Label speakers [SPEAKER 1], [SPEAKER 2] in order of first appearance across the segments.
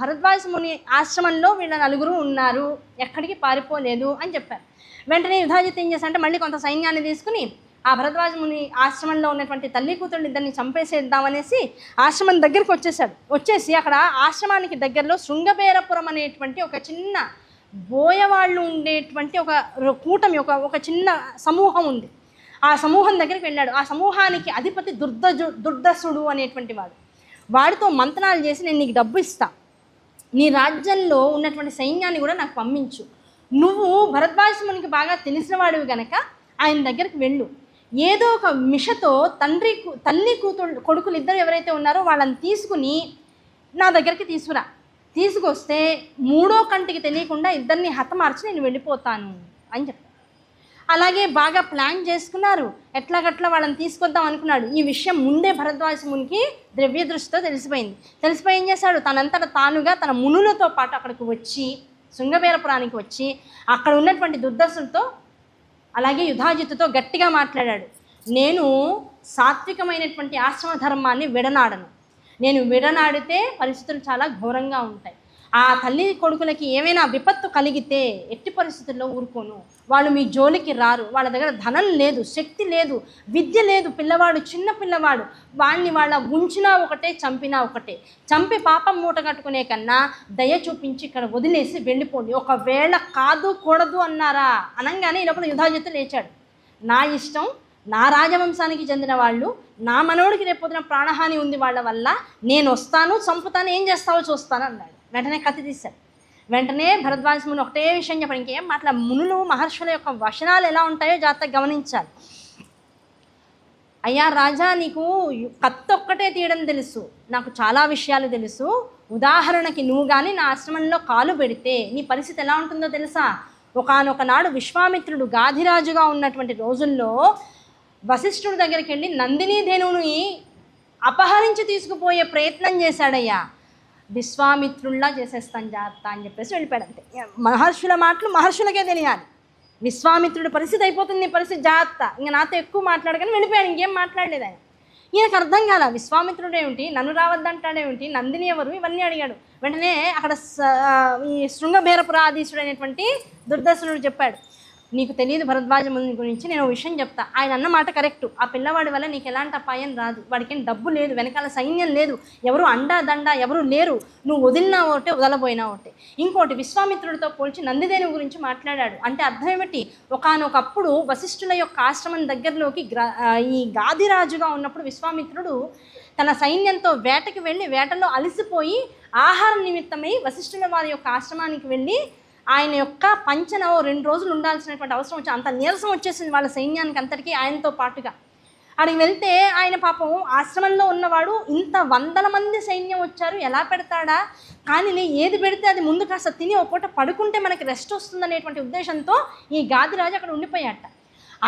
[SPEAKER 1] భరద్వాజ ముని ఆశ్రమంలో వీళ్ళ నలుగురు ఉన్నారు, ఎక్కడికి పారిపోలేదు అని చెప్పారు. వెంటనే యుధాజిత్ ఏం చేశారంటే మళ్ళీ కొంత సైన్యాన్ని తీసుకుని ఆ భరద్వాజ ముని ఆశ్రమంలో ఉన్నటువంటి తల్లి కూతుళ్ళు ఇద్దరిని చంపేసేద్దామనేసి ఆశ్రమం దగ్గరికి వచ్చేసి అక్కడ ఆశ్రమానికి దగ్గరలో శృంగబేరపురం అనేటువంటి ఒక చిన్న బోయవాళ్ళు ఉండేటువంటి ఒక కూటమి, ఒక చిన్న సమూహం ఉంది. ఆ సమూహం దగ్గరికి వెళ్ళాడు. ఆ సమూహానికి అధిపతి దుర్దసుడు అనేటువంటి వాడితో మంతనాలు చేసి, నేను నీకు డబ్బు ఇస్తా, నీ రాజ్యంలో ఉన్నటువంటి సైన్యాన్ని కూడా నాకు పంపించు, నువ్వు భరద్వాజ మునికి బాగా తెలిసిన వాడివి గనక ఆయన దగ్గరికి వెళ్ళు, ఏదో ఒక మిషతో తల్లి కొడుకులు ఇద్దరు ఎవరైతే ఉన్నారో వాళ్ళని తీసుకుని నా దగ్గరికి తీసుకొస్తే మూడో కంటికి తెలియకుండా ఇద్దరిని హతమార్చి నేను వెళ్ళిపోతాను అని చెప్పారు. అలాగే బాగా ప్లాన్ చేసుకున్నారు, ఎట్లాగట్లా వాళ్ళని తీసుకొద్దాం అనుకున్నాడు. ఈ విషయం ముందే భరద్వాజ మునికి ద్రవ్య దృష్టితో తెలిసిపోయి ఏం చేశాడు, తనంతట తానుగా తన మునులతో పాటు అక్కడికి వచ్చి శృంగబేరపురానికి వచ్చి అక్కడ ఉన్నటువంటి దుర్దశులతో అలాగే యుధాజిత్తుతో గట్టిగా మాట్లాడాడు. నేను సాత్వికమైనటువంటి ఆశ్రమ ధర్మాన్ని విడనాడను, నేను విడనాడితే పరిస్థితులు చాలా ఘోరంగా ఉంటాయి, ఆ తల్లి కొడుకులకి ఏమైనా విపత్తు కలిగితే ఎట్టి పరిస్థితుల్లో ఊరుకోను, వాళ్ళు మీ జోలికి రారు, వాళ్ళ దగ్గర ధనం లేదు, శక్తి లేదు, విద్య లేదు, పిల్లవాడు చిన్న పిల్లవాడు, వాళ్ళ ఉంచినా ఒకటే చంపినా ఒకటే, చంపి పాపం మూట కట్టుకునే కన్నా దయ చూపించి ఇక్కడ వదిలేసి వెళ్ళిపోండి, ఒకవేళ కాదు కూడదు అన్నారా అనగానే ఈ లోపల యుధాజిత్తు లేచాడు. నా ఇష్టం, నా రాజవంశానికి చెందిన వాళ్ళు, నా మనోడికి రేపొద్దున ప్రాణహాని ఉంది వాళ్ళ వల్ల, నేను వస్తాను, చంపుతాను, ఏం చేస్తావో చూస్తాను అన్నాడు. వెంటనే కత్తి తీశాడు. వెంటనే భరద్వాజ ముని ఒకటే విషయం చెప్పాడు, ఇంకేం మాట్లా మునులు మహర్షుల యొక్క వచనాలు ఎలా ఉంటాయో జాగ్రత్తగా గమనించాలి. అయ్యా రాజా, నీకు కత్తి ఒక్కటే తీయడం తెలుసు, నాకు చాలా విషయాలు తెలుసు, ఉదాహరణకి నువ్వు కానీ నా ఆశ్రమంలో కాలు పెడితే నీ పరిస్థితి ఎలా ఉంటుందో తెలుసా? ఒకానొక నాడు విశ్వామిత్రుడు గాధిరాజుగా ఉన్నటువంటి రోజుల్లో వశిష్ఠుడి దగ్గరికి వెళ్ళి నందినీ ధేనువుని అపహరించి తీసుకుపోయే ప్రయత్నం చేశాడయ్యా, విశ్వామిత్రుల్లా చేసేస్తాను జాగ్రత్త అని చెప్పేసి వెళ్ళిపోయాడు. అంతే, మహర్షుల మాటలు మహర్షులకే తెలియాలి. విశ్వామిత్రుడి పరిస్థితి అయిపోతుంది, పరిస్థితి జాగ్రత్త, ఇంకా నాతో ఎక్కువ మాట్లాడగానే వెళ్ళిపోయాడు, ఇంకేం మాట్లాడలేదు ఆయన. ఈయనకు అర్థం కాల, విశ్వామిత్రుడు ఏమిటి, నన్ను రావద్దంటాడేమిటి, నందిని ఎవరు, ఇవన్నీ అడిగాడు. వెంటనే అక్కడ ఈ శృంగబేరపురాధీశుడు అనేటువంటి దుర్దశనుడు చెప్పాడు, నీకు తెలియదు భరద్వాజ ముని గురించి, నేను విషయం చెప్తా. ఆయన అన్న మాట కరెక్టు, ఆ పిల్లవాడి వల్ల నీకు ఎలాంటి అపాయం రాదు, వాడికి ఏం డబ్బు లేదు, వెనకాల సైన్యం లేదు, ఎవరు అండా దండా ఎవరు లేరు, నువ్వు వదిలినా ఒకటే వదలబోయినా ఒకటే. ఇంకోటి, విశ్వామిత్రుడితో పోల్చి నందిదేని గురించి మాట్లాడాడు. అంటే అర్థం ఏమిటి, ఒకానొకప్పుడు వశిష్ఠుల యొక్క ఆశ్రమం దగ్గరలోకి ఈ గాదిరాజుగా ఉన్నప్పుడు విశ్వామిత్రుడు తన సైన్యంతో వేటకి వెళ్ళి వేటలో అలసిపోయి ఆహారం నిమిత్తమై వశిష్ఠుల వారి యొక్క ఆశ్రమానికి వెళ్ళి ఆయన యొక్క పంచన 2 రోజులు ఉండాల్సినటువంటి అవసరం వచ్చి అంత నీరసం వచ్చేసింది వాళ్ళ సైన్యానికి అంతటికీ ఆయనతో పాటుగా. అక్కడికి వెళ్తే ఆయన పాపం ఆశ్రమంలో ఉన్నవాడు, ఇంత 100 మంది సైన్యం వచ్చారు, ఎలా పెడతాడా, కానీ ఏది పెడితే అది ముందు కాస్త తిని ఒక పూట పడుకుంటే మనకి రెస్ట్ వస్తుందనేటువంటి ఉద్దేశంతో ఈ గాదిరాజు అక్కడ ఉండిపోయాట.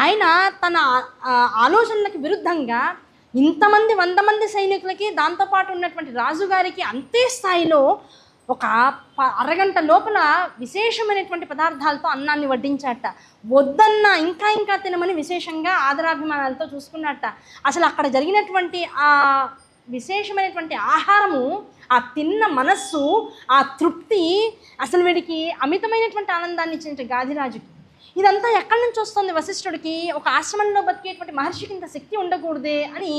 [SPEAKER 1] ఆయన తన ఆలోచనలకు విరుద్ధంగా ఇంతమంది 100 మంది సైనికులకి దాంతోపాటు ఉన్నటువంటి రాజుగారికి అంతే స్థాయిలో ఒక అరగంట లోపల విశేషమైనటువంటి పదార్థాలతో అన్నాన్ని వడ్డించాట. వద్దన్న ఇంకా తినమని విశేషంగా ఆదరాభిమానాలతో చూసుకున్నట్ట. అసలు అక్కడ జరిగినటువంటి ఆ విశేషమైనటువంటి ఆహారము, ఆ తిన్న మనస్సు, ఆ తృప్తి అసలు వీడికి అమితమైనటువంటి ఆనందాన్ని ఇచ్చినట్టు గాదిరాజుకి. ఇదంతా ఎక్కడి నుంచి వస్తుంది వశిష్ఠుడికి? ఒక ఆశ్రమంలో బతికేటువంటి మహర్షికి ఇంత శక్తి ఉండకూడదే అని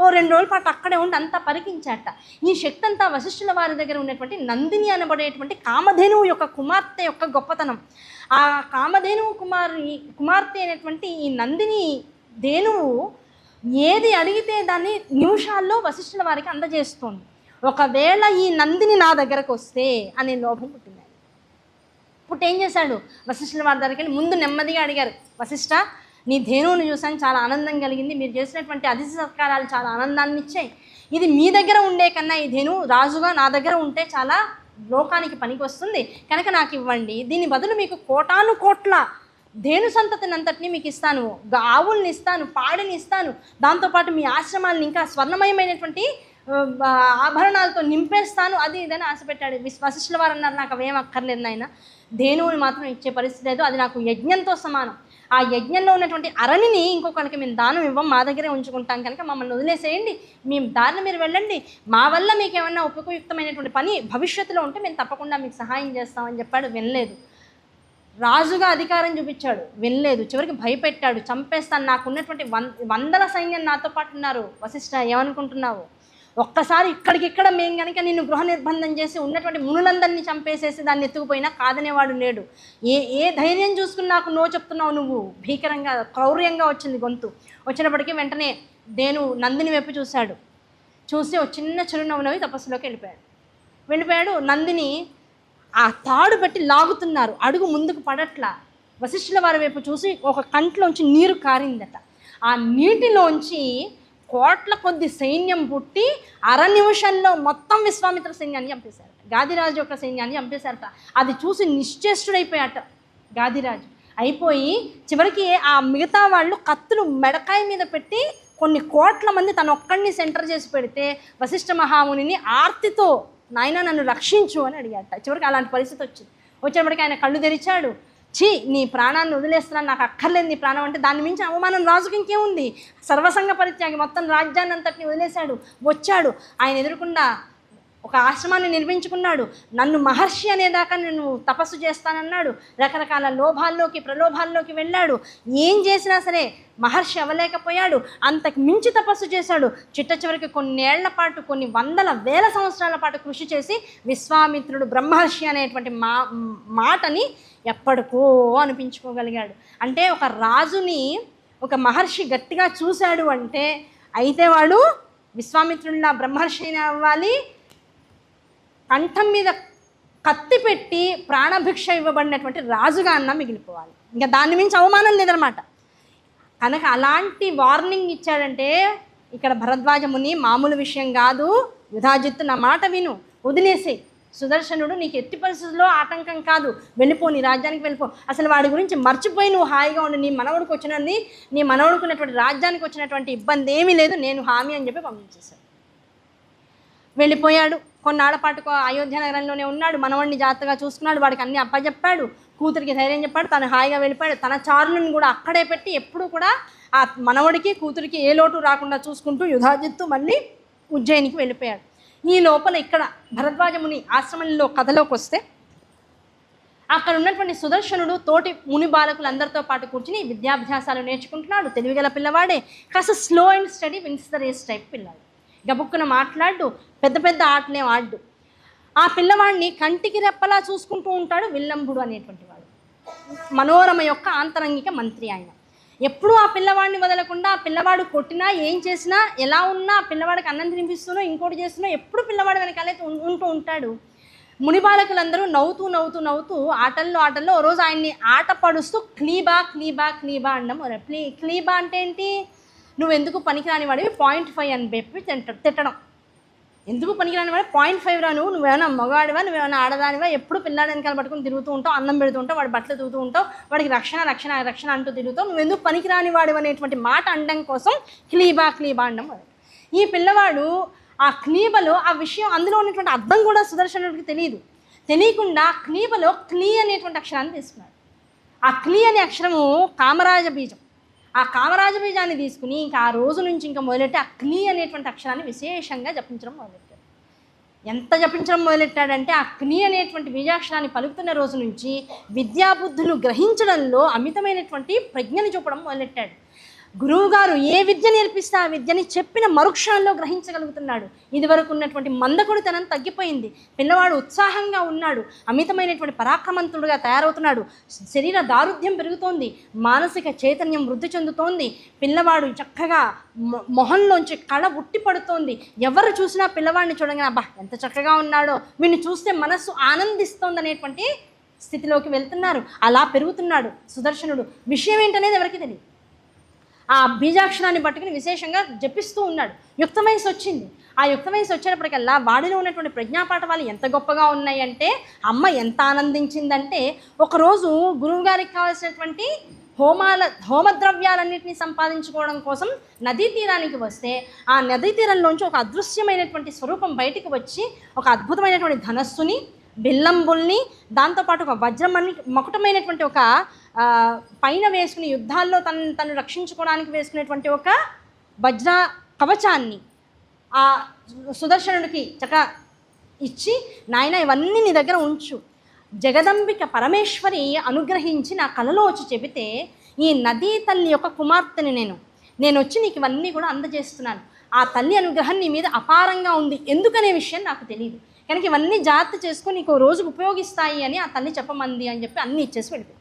[SPEAKER 1] 2 రోజుల పాటు అక్కడే ఉండి అంతా పరికించాట. ఈ శక్తి అంతా వశిష్ఠుల వారి దగ్గర ఉన్నటువంటి నందిని అనబడేటువంటి కామధేనువు యొక్క కుమార్తె యొక్క గొప్పతనం. ఆ కామధేనువు కుమార్తె అయినటువంటి ఈ నందిని ధేనువు ఏది అడిగితే దాన్ని నిమిషాల్లో వశిష్ఠుల వారికి అందజేస్తుంది. ఒకవేళ ఈ నందిని నా దగ్గరకు వస్తే అనే లోభం పుట్టింది. పుట్టి ఏం చేశాడు, వశిష్ఠుల వారి దగ్గరికి వెళ్ళి ముందు నెమ్మదిగా అడిగారు, వశిష్ఠ, నీ ధేనువుని చూసాను, చాలా ఆనందం కలిగింది, మీరు చేసినటువంటి అతిథి సత్కారాలు చాలా ఆనందాన్ని ఇచ్చాయి, ఇది మీ దగ్గర ఉండే కన్నా ఈ ధేనువు రాజుగా నా దగ్గర ఉంటే చాలా లోకానికి పనికి వస్తుంది కనుక నాకు ఇవ్వండి, దీని బదులు మీకు కోటాను కోట్ల ధేను సంతతిని అంతటినీ మీకు ఇస్తాను, ఆవుల్ని ఇస్తాను, పాడిని ఇస్తాను, దాంతోపాటు మీ ఆశ్రమాలను ఇంకా స్వర్ణమయమైనటువంటి ఆభరణాలతో నింపేస్తాను, అది ఇదని ఆశపెట్టాడు. వశిష్ఠుల వారు అన్నారు, నాకు అవేం అక్కర్లేదు నాయన, ధేనువుని మాత్రం ఇచ్చే పరిస్థితి లేదు, అది నాకు యజ్ఞంతో సమానం, ఆ యజ్ఞంలో ఉన్నటువంటి అరణిని ఇంకొకరికి మేము దానం ఇవ్వం, మా దగ్గరే ఉంచుకుంటాం, కనుక మమ్మల్ని వదిలేసేయండి, మేము దారిని మీరు వెళ్ళండి, మా వల్ల మీకు ఏమన్నా ఉపయుక్తమైనటువంటి పని భవిష్యత్తులో ఉంటే మేము తప్పకుండా మీకు సహాయం చేస్తామని చెప్పాడు. వినలేదు. రాజుగా అధికారం చూపించాడు, వినలేదు. చివరికి భయపెట్టాడు, చంపేస్తాను, నాకున్నటువంటి వందల సైన్యం నాతో పాటు ఉన్నారు. వశిష్ఠ ఏమనుకుంటున్నావు, ఒక్కసారి ఇక్కడికిక్కడ మేము కనుక నిన్ను గృహ నిర్బంధం చేసి ఉన్నటువంటి మునులందరినీ చంపేసేసి దాన్ని ఎత్తుకుపోయినా కాదనేవాడు లేడు. ఏ ధైర్యం చూసుకుని నాకు నో చెప్తున్నావు నువ్వు? భీకరంగా క్రౌర్యంగా వచ్చింది గొంతు. వచ్చినప్పటికీ వెంటనే నందిని వైపు చూశాడు. చూసి ఒక చిన్న చిరునవ్వు నవ్వి తపస్సులోకి వెళ్ళిపోయాడు. నందిని ఆ తాడు పెట్టి లాగుతున్నారు, అడుగు ముందుకు పడట్లా. వశిష్ఠుల వారి వైపు చూసి ఒక కంట్లోంచి నీరు కారిందట. ఆ నీటిలోంచి కోట్ల కొద్ది సైన్యం పుట్టి నిమిషంలో మొత్తం విశ్వామిత్ర సైన్యాన్ని చంపేశారట, గాదిరాజు యొక్క సైన్యాన్ని చంపేశారట. అది చూసి నిశ్చేష్టుడైపోయాట గాదిరాజు. అయిపోయి చివరికి ఆ మిగతా వాళ్ళు కత్తులు మెడకాయ మీద పెట్టి కొన్ని కోట్ల మంది తను ఒక్కడిని సెంటర్ చేసి పెడితే వశిష్ఠ మహామునిని ఆర్తితో నాయన నన్ను రక్షించు అని అడిగాట. చివరికి అలాంటి పరిస్థితి వచ్చేప్పటికి ఆయన కళ్ళు తెరిచాడు. నీ ప్రాణాన్ని వదిలేస్తున్నాను, నాకు అక్కర్లేదు నీ ప్రాణం అంటే. దాన్ని మించి అవమానం రాజుకి ఇంకేముంది? సర్వసంగ పరిత్యాగి, మొత్తం రాజ్యాన్ని అంతటిని వదిలేశాడు. వచ్చాడు, ఆయన ఎదురుకుండా ఒక ఆశ్రమాన్ని నిర్మించుకున్నాడు. నన్ను మహర్షి అనేదాకా నేను తపస్సు చేస్తానన్నాడు. రకరకాల ప్రలోభాల్లోకి వెళ్ళాడు. ఏం చేసినా సరే మహర్షి అవ్వలేకపోయాడు. అంతకు మించి తపస్సు చేశాడు. చివరికి కొన్నేళ్ల పాటు, కొన్ని వేల సంవత్సరాల పాటు కృషి చేసి విశ్వామిత్రుడు బ్రహ్మర్షి అనేటువంటి మాటని ఎప్పటికో అనిపించుకోగలిగాడు. అంటే ఒక రాజుని ఒక మహర్షి గట్టిగా చూశాడు అంటే అయితే వాడు విశ్వామిత్రుడిలా బ్రహ్మర్షి అవ్వాలి, కంఠం మీద కత్తి పెట్టి ప్రాణభిక్ష ఇవ్వబడినటువంటి రాజుగా అన్న మిగిలిపోవాలి. ఇంకా దాన్ని మించి అవమానం లేదనమాట. కనుక అలాంటి వార్నింగ్ ఇచ్చాడంటే ఇక్కడ భరద్వాజ ముని మామూలు విషయం కాదు. యుధాజిత్తు నా మాట విను, వదిలేసే. సుదర్శనుడు నీకు ఎట్టి పరిస్థితుల్లో ఆటంకం కాదు, వెళ్ళిపో, నీ రాజ్యానికి వెళ్ళిపో, అసలు వాడి గురించి మర్చిపోయి నువ్వు హాయిగా ఉండి, నీ మనవడికి ఉన్నటువంటి రాజ్యానికి వచ్చినటువంటి ఇబ్బంది ఏమీ లేదు, నేను హామీ అని చెప్పి పంపించేశాడు. వెళ్ళిపోయాడు. కొన్నాళ్ళ పాటు అయోధ్య నగరంలోనే ఉన్నాడు. మనవడిని జాగ్రత్తగా చూసుకున్నాడు, వాడికి అన్ని అప్పచెప్పాడు, కూతురికి ధైర్యం చెప్పాడు, తను హాయిగా వెళ్ళిపోయాడు. తన చారులను కూడా అక్కడే పెట్టి ఎప్పుడూ కూడా ఆ మనవడికి కూతురికి ఏ లోటు రాకుండా చూసుకుంటూ యుధాజిత్తు మళ్ళీ ఉజ్జయినికి వెళ్ళిపోయాడు. ఈ లోపల ఇక్కడ భరద్వాజముని ఆశ్రమంలో కథలోకి వస్తే అక్కడ ఉన్నటువంటి సుదర్శనుడు తోటి ముని బాలకులందరితో పాటు కూర్చుని విద్యాభ్యాసాలు నేర్చుకుంటున్నాడు. తెలివిగల పిల్లవాడే, కాస్త slow and steady wins the race type పిల్లాడు. గబుక్కున మాట్లాడు, పెద్ద ఆటలేం ఆడు. ఆ పిల్లవాడిని కంటికి రెప్పలా చూసుకుంటూ ఉంటాడు విల్లంబుడు అనేటువంటి వాడు. మనోరమ యొక్క ఆంతరంగిక మంత్రి ఆయన. ఎప్పుడూ ఆ పిల్లవాడిని వదలకుండా, ఆ పిల్లవాడు కొట్టినా, ఏం చేసినా, ఎలా ఉన్నా, ఆ పిల్లవాడికి అన్నం తినిపిస్తున్నా, ఇంకోటి చేస్తున్నా, ఎప్పుడు పిల్లవాడు వెనకాలే ఉంటూ ఉంటాడు. ముని బాలకులందరూ నవ్వుతూ ఆటల్లో ఓ రోజు ఆయన్ని ఆట పడుస్తూ క్లీబా అనడం. క్లీబా అంటే ఏంటి? నువ్వెందుకు పనికిరాని వాడివి 0.5 అని చెప్పి తిట్టడం. ఎందుకు పనికిరాని వాడు 0.5 రా, నువ్వేమైనా మగవాడివా, నువ్వేమైనా ఆడదానివా, ఎప్పుడు పిల్లాడు వెనకాల పట్టుకుని తిరుగుతూ ఉంటావు, అన్నం పెడుతూ ఉంటావు, వాడు బట్టలు తూగుతూ ఉంటావు, వాడికి రక్షణ అంటూ తిరుగుతావు, నువ్వెందుకు పనికిరాని వాడివి అనేటువంటి మాట అనడం కోసం క్లీబా అనడం. ఈ పిల్లవాడు ఆ క్లీబలో ఆ విషయం, అందులో ఉన్నటువంటి అర్థం కూడా సుదర్శనుడికి తెలియకుండా క్లీబలో క్లీ అనేటువంటి అక్షరాన్ని తీసుకున్నాడు. ఆ క్లీ అనే అక్షరము కామరాజ బీజం. ఆ కామరాజ బీజాన్ని తీసుకుని ఇంకా ఆ రోజు నుంచి ఇంకా మొదలెట్టి ఆ క్లీ అనేటువంటి అక్షరాన్ని విశేషంగా జపించడం మొదలెట్టాడు. ఎంత జపించడం మొదలెట్టాడంటే ఆ క్లీ అనేటువంటి బీజాక్షరాన్ని పలుకుతున్న రోజు నుంచి విద్యాబుద్ధులు గ్రహించడంలో అమితమైనటువంటి ప్రజ్ఞని చూపడం మొదలెట్టాడు. గురువుగారు ఏ విద్య నేర్పిస్తే ఆ విద్యని చెప్పిన మరుక్షణంలో గ్రహించగలుగుతున్నాడు. ఇదివరకు ఉన్నటువంటి మందకొడితనం తగ్గిపోయింది. పిల్లవాడు ఉత్సాహంగా ఉన్నాడు, అమితమైనటువంటి పరాక్రమంతుడుగా తయారవుతున్నాడు. శరీర దారుఢ్యం పెరుగుతోంది, మానసిక చైతన్యం వృద్ధి చెందుతోంది. పిల్లవాడు చక్కగా మొహంలోంచి కళ ఉట్టి పడుతోంది. ఎవరు చూసినా పిల్లవాడిని చూడగానే అబ్బా ఎంత చక్కగా ఉన్నాడో, వీడిని చూస్తే మనస్సు ఆనందిస్తోంది అనేటువంటి స్థితిలోకి వెళ్తున్నారు. అలా పెరుగుతున్నాడు సుదర్శనుడు. విషయం ఏంటనేది ఎవరికి తెలియదు. ఆ బీజాక్షరాన్ని పట్టుకుని విశేషంగా జపిస్తూ ఉన్నాడు. యుక్త వయసు వచ్చింది. ఆ యుక్త వయసు వచ్చేటప్పటికల్లా వాడిలో ఉన్నటువంటి ప్రజ్ఞాపాఠవాలు ఎంత గొప్పగా ఉన్నాయంటే, అమ్మ ఎంత ఆనందించిందంటే, ఒకరోజు గురువుగారికి కావాల్సినటువంటి హోమద్రవ్యాలన్నింటినీ సంపాదించుకోవడం కోసం నదీ తీరానికి వస్తే, ఆ నదీ తీరంలోంచి ఒక అదృశ్యమైనటువంటి స్వరూపం బయటికి వచ్చి ఒక అద్భుతమైనటువంటి ధనస్సుని, బిల్లంబుల్ని, దాంతోపాటు ఒక వజ్రమణి మకుటమైనటువంటి ఒక పైన వేసుకుని యుద్ధాల్లో తను రక్షించుకోవడానికి వేసుకునేటువంటి ఒక వజ్ర కవచాన్ని ఆ సుదర్శనుడికి ఇచ్చి, నాయన ఇవన్నీ నీ దగ్గర ఉంచు, జగదంబిక పరమేశ్వరి అనుగ్రహించి నా కలలో వచ్చి చెబితే ఈ నదీ తల్లి యొక్క కుమార్తెని నేను వచ్చి నీకు ఇవన్నీ కూడా అందజేస్తున్నాను, ఆ తల్లి అనుగ్రహం నీ మీద అపారంగా ఉంది, ఎందుకనే విషయం నాకు తెలియదు, కనుక ఇవన్నీ జాగ్రత్త చేసుకొని నీకు రోజుకు ఉపయోగిస్తాయి అని ఆ తల్లి చెప్పమంది అని చెప్పి అన్నీ ఇచ్చేసి వెళ్ళిపోయింది.